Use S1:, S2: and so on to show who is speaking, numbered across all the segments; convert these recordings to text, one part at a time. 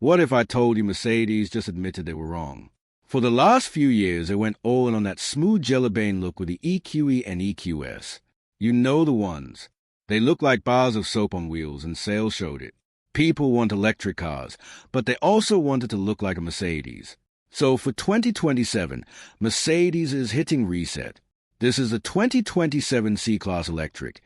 S1: What if I told you Mercedes just admitted they were wrong? For the last few years, they went all in on that smooth jelly-bean look with the EQE and EQS. You know the ones. They look like bars of soap on wheels, and sales showed it. People want electric cars, but they also wanted to look like a Mercedes. So for 2027, Mercedes is hitting reset. This is the 2027 C-Class electric,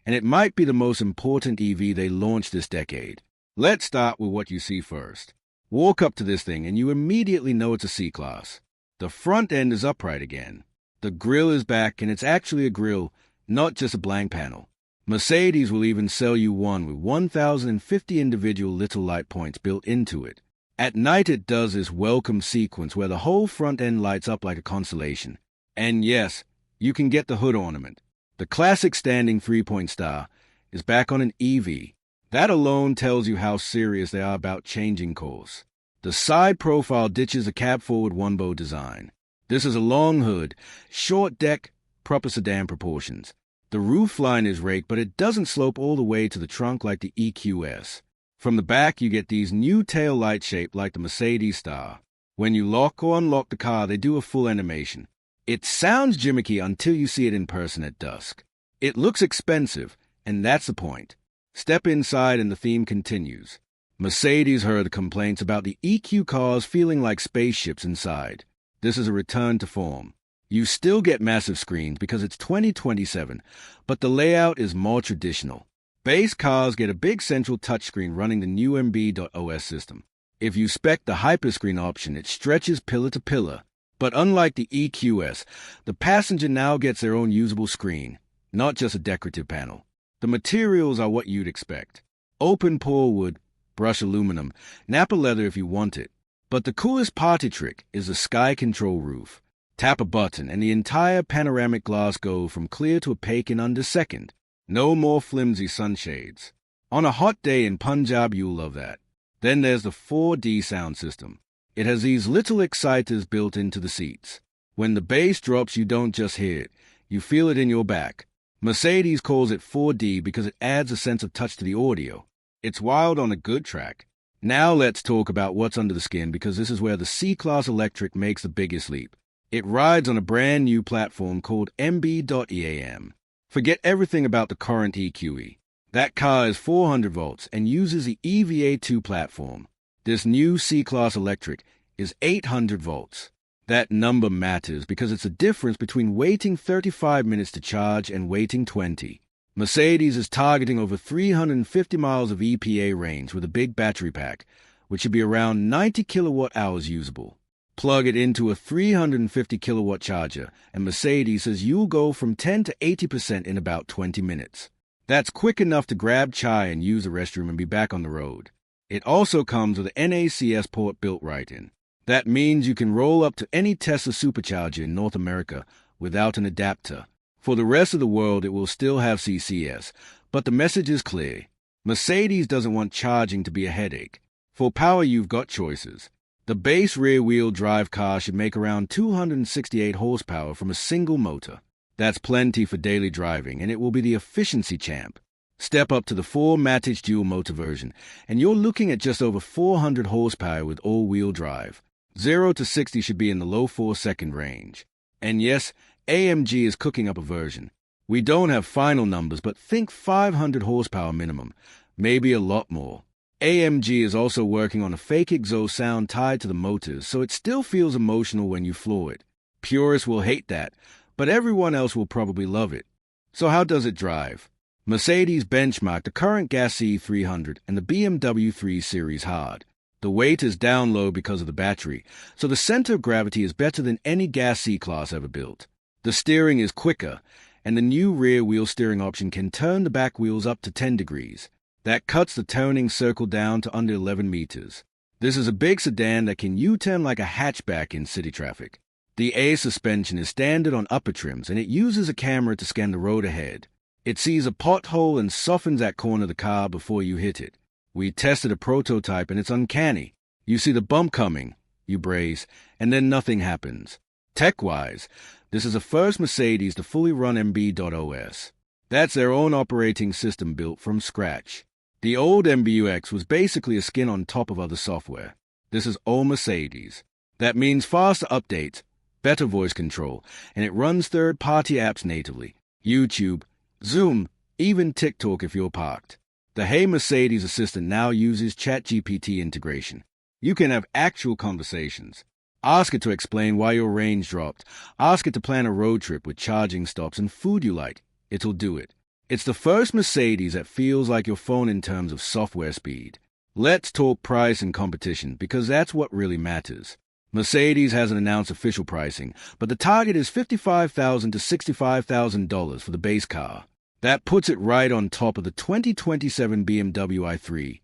S1: and it might be the most important EV they launched this decade. Let's start with what you see first. Walk up to this thing and you immediately know it's a C-Class. The front end is upright again. The grille is back, and it's actually a grille, not just a blank panel. Mercedes will even sell you one with 1,050 individual little light points built into it. At night it does this welcome sequence where the whole front end lights up like a constellation. And yes, you can get the hood ornament. The classic standing three-point star is back on an EV. That alone tells you how serious they are about changing course. The side profile ditches a cab-forward one-bow design. This is a long hood, short deck, proper sedan proportions. The roof line is raked, but it doesn't slope all the way to the trunk like the EQS. From the back, you get these new tail lights shaped like the Mercedes star. When you lock or unlock the car, they do a full animation. It sounds gimmicky until you see it in person at dusk. It looks expensive, and that's the point. Step inside and the theme continues. Mercedes heard complaints about the EQ cars feeling like spaceships inside. This is a return to form. You still get massive screens because it's 2027, but the layout is more traditional. Base cars get a big central touchscreen running the new MBUX system. If you spec the hyperscreen option, it stretches pillar to pillar. But unlike the EQS, the passenger now gets their own usable screen, not just a decorative panel. The materials are what you'd expect. Open pore wood, brushed aluminum, Nappa leather if you want it. But the coolest party trick is the sky control roof. Tap a button and the entire panoramic glass goes from clear to opaque in under a second. No more flimsy sunshades. On a hot day in Punjab, you'll love that. Then there's the 4D sound system. It has these little exciters built into the seats. When the bass drops, you don't just hear it, you feel it in your back. Mercedes calls it 4D because it adds a sense of touch to the audio. It's wild on a good track. Now let's talk about what's under the skin, because this is where the C-Class electric makes the biggest leap. It rides on a brand new platform called MBUX. Forget everything about the current EQE. That car is 400 volts and uses the EVA2 platform. This new C-Class electric is 800 volts. That number matters because it's the difference between waiting 35 minutes to charge and waiting 20. Mercedes is targeting over 350 miles of EPA range with a big battery pack, which should be around 90 kilowatt hours usable. Plug it into a 350 kilowatt charger, and Mercedes says you'll go from 10 to 80% in about 20 minutes. That's quick enough to grab chai and use the restroom and be back on the road. It also comes with an NACS port built right in. That means you can roll up to any Tesla supercharger in North America without an adapter. For the rest of the world, it will still have CCS, but the message is clear. Mercedes doesn't want charging to be a headache. For power, you've got choices. The base rear-wheel drive car should make around 268 horsepower from a single motor. That's plenty for daily driving, and it will be the efficiency champ. Step up to the 4MATIC dual-motor version, and you're looking at just over 400 horsepower with all-wheel drive. 0 to 60 should be in the low 4-second range. And yes, AMG is cooking up a version. We don't have final numbers, but think 500 horsepower minimum, maybe a lot more. AMG is also working on a fake exhaust sound tied to the motors, so it still feels emotional when you floor it. Purists will hate that, but everyone else will probably love it. So how does it drive? Mercedes benchmarked the current gas C300 and the BMW 3 Series hard. The weight is down low because of the battery, so the center of gravity is better than any gas C-Class ever built. The steering is quicker, and the new rear-wheel steering option can turn the back wheels up to 10 degrees. That cuts the turning circle down to under 11 meters. This is a big sedan that can U-turn like a hatchback in city traffic. The A suspension is standard on upper trims, and it uses a camera to scan the road ahead. It sees a pothole and softens that corner of the car before you hit it. We tested a prototype, and it's uncanny. You see the bump coming, you brace, and then nothing happens. Tech-wise, this is the first Mercedes to fully run MBUX. That's their own operating system built from scratch. The old MBUX was basically a skin on top of other software. This is all Mercedes. That means faster updates, better voice control, and it runs third-party apps natively. YouTube, Zoom, even TikTok if you're parked. The Hey Mercedes Assistant now uses ChatGPT integration. You can have actual conversations. Ask it to explain why your range dropped. Ask it to plan a road trip with charging stops and food you like. It'll do it. It's the first Mercedes that feels like your phone in terms of software speed. Let's talk price and competition, because that's what really matters. Mercedes hasn't announced official pricing, but the target is $55,000 to $65,000 for the base car. That puts it right on top of the 2027 BMW i3,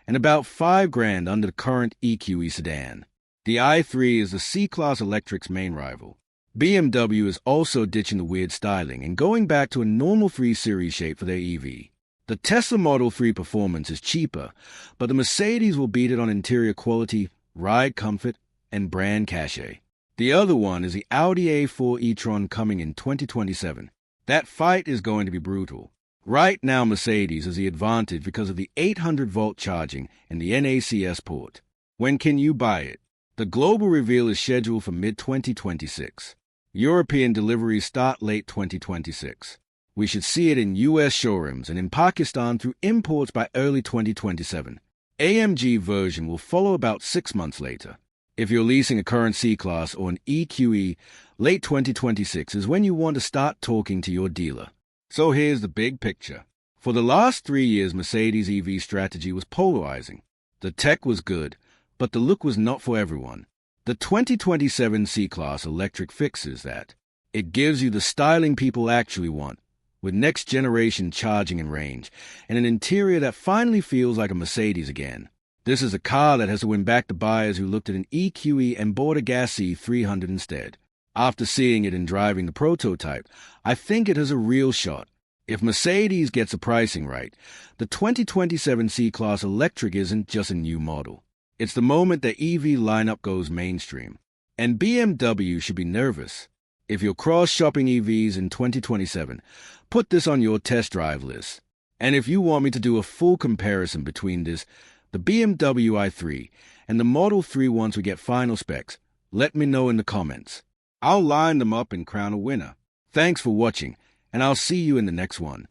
S1: and about $5,000 under the current EQE sedan. The i3 is the C-Class Electric's main rival. BMW is also ditching the weird styling and going back to a normal 3 Series shape for their EV. The Tesla Model 3 performance is cheaper, but the Mercedes will beat it on interior quality, ride comfort, and brand cachet. The other one is the Audi A4 e-tron coming in 2027. That fight is going to be brutal. Right now, Mercedes has the advantage because of the 800-volt charging and the NACS port. When can you buy it? The global reveal is scheduled for mid-2026. European deliveries start late 2026. We should see it in U.S. showrooms and in Pakistan through imports by early 2027. AMG version will follow about 6 months later. If you're leasing a current C-Class or an EQE, late 2026 is when you want to start talking to your dealer. So here's the big picture. For the last 3 years, Mercedes' EV strategy was polarizing. The tech was good, but the look was not for everyone. The 2027 C-Class Electric fixes that. It gives you the styling people actually want, with next-generation charging and range, and an interior that finally feels like a Mercedes again. This is a car that has to win back the buyers who looked at an EQE and bought a gas C300 instead. After seeing it and driving the prototype, I think it has a real shot. If Mercedes gets the pricing right, the 2027 C-Class Electric isn't just a new model. It's the moment the EV lineup goes mainstream. And BMW should be nervous. If you're cross-shopping EVs in 2027, put this on your test drive list. And if you want me to do a full comparison between the BMW i3, and the Model 3 once we get final specs, let me know in the comments. I'll line them up and crown a winner. Thanks for watching, and I'll see you in the next one.